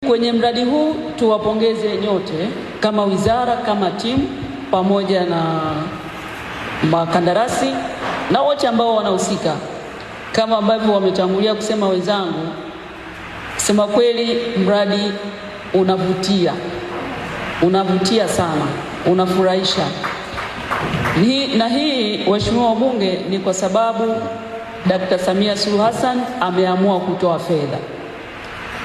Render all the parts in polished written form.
Kwenye mradi huu tuwapongeze nyote kama wizara, kama timu, pamoja na makandarasi na wote ambao wanahusika. Kama ambavyo wametangulia kusema wenzangu, sema kweli mradi unavutia sana, unafurahisha. Hii waheshimiwa wabunge, ni kwa sababu Dr. Samia Suluhu Hassan ameamua kutoa fedha.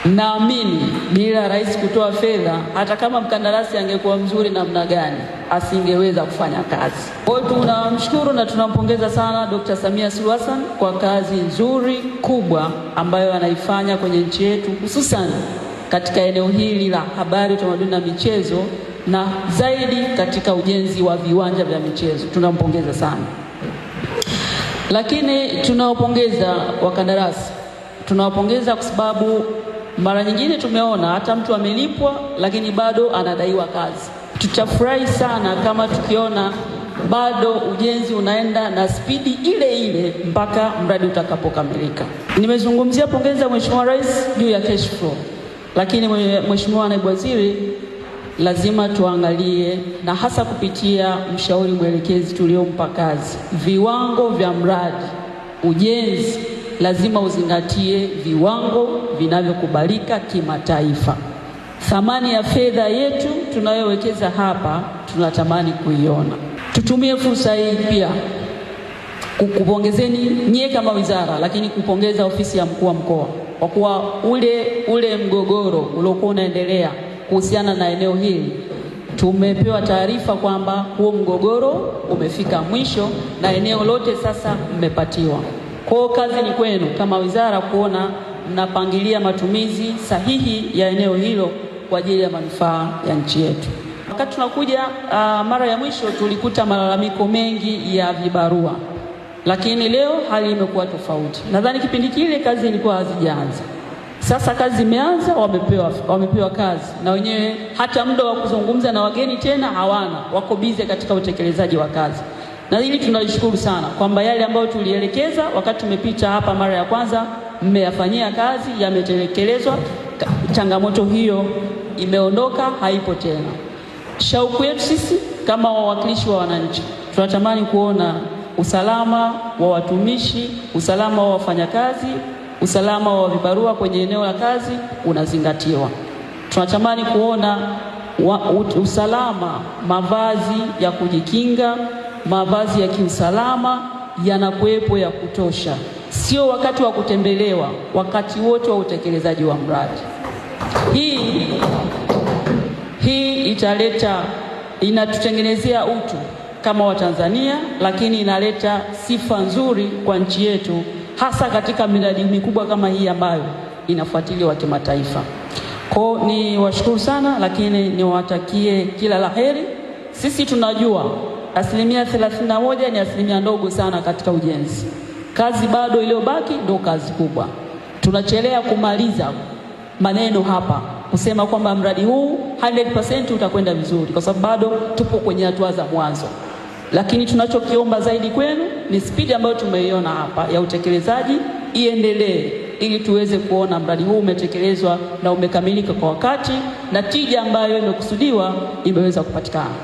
Naamini bila rais kutoa fedha, hata kama mkandarasi angekuwa mzuri namna gani, asingeweza kufanya kazi. Kwa hiyo tunamshukuru na tunampongeza sana Dr. Samia Suluhu Hassan kwa kazi nzuri kubwa ambayo anaifanya kwenye nchi yetu, hususan katika eneo hili la habari, utamaduni na michezo, na zaidi katika ujenzi wa viwanja vya michezo. Tunampongeza sana. Lakini tunawapongeza wakandarasi. Tunawapongeza kwa sababu mara nyingine tumeona hata mtu amelipwa lakini bado anadaiwa kazi. Tutafurahi sana kama tukiona bado ujenzi unaenda na spidi ile ile mpaka mradi utakapokamilika. Nimezungumzia pongeza Mheshimiwa Rais juu ya cash flow, lakini Mheshimiwa Naibu Waziri, lazima tuangalie, na hasa kupitia mshauri mwelekezi tuliompa kazi, viwango vya mradi ujenzi lazima uzingatie viwango vinavyokubalika kimataifa. Thamani ya fedha yetu tunayowekeza hapa tunatamani kuiona. Tutumie fursa hii pia kukupongezeni nyie kama wizara, lakini kupongeza ofisi ya mkuu wa mkoa kwa kuwa ule mgogoro uliokuwa unaendelea kuhusiana na eneo hili, tumepewa taarifa kwamba huo mgogoro umefika mwisho na eneo lote sasa mmepatiwa. Kwa kazi ni kwenu kama wizara kuona mnapangilia matumizi sahihi ya eneo hilo kwa ajili ya manufaa ya nchi yetu. Wakati tunakuja mara ya mwisho tulikuta malalamiko mengi ya vibarua, lakini leo hali imekuwa tofauti. Nadhani kipindi kile kazi ilikuwa hazijaanza. Sasa kazi zimeanza, wamepewa kazi, na wenyewe hata muda wa kuzungumza na wageni tena hawana, wako bize katika utekelezaji wa kazi. Na hili tunalishukuru sana kwamba yale ambayo tulielekeza wakati tumepita hapa mara ya kwanza, mmeyafanyia kazi, yametekelezwa. Changamoto hiyo imeondoka, haipo tena. Shauku yetu sisi kama wawakilishi wa wananchi, tunatamani kuona usalama wa watumishi, usalama wa wafanyakazi, usalama wa vibarua kwenye eneo la kazi unazingatiwa. Tunatamani kuona usalama, mavazi ya kujikinga, mavazi ya kiusalama yanakuwepo ya kutosha, sio wakati wa kutembelewa, wakati wote wa utekelezaji wa mradi. Hii inatutengenezea utu kama Watanzania, lakini inaleta sifa nzuri kwa nchi yetu, hasa katika miradi mikubwa kama hii ambayo inafuatiliwa wa kimataifa. Kwa ni washukuru sana, lakini niwatakie kila laheri. Sisi tunajua 31% ni asilimia ndogo sana katika ujenzi. Kazi bado iliyobaki ndio kazi kubwa. Tunachelea kumaliza maneno hapa kusema kwamba mradi huu 100% utakwenda vizuri, kwa sababu bado tupo kwenye hatua za mwanzo. Lakini tunachokiomba zaidi kwenu ni spidi ambayo tumeiona hapa ya utekelezaji iendelee, ili tuweze kuona mradi huu umetekelezwa na umekamilika kwa wakati na tija ambayo imekusudiwa imeweza kupatikana.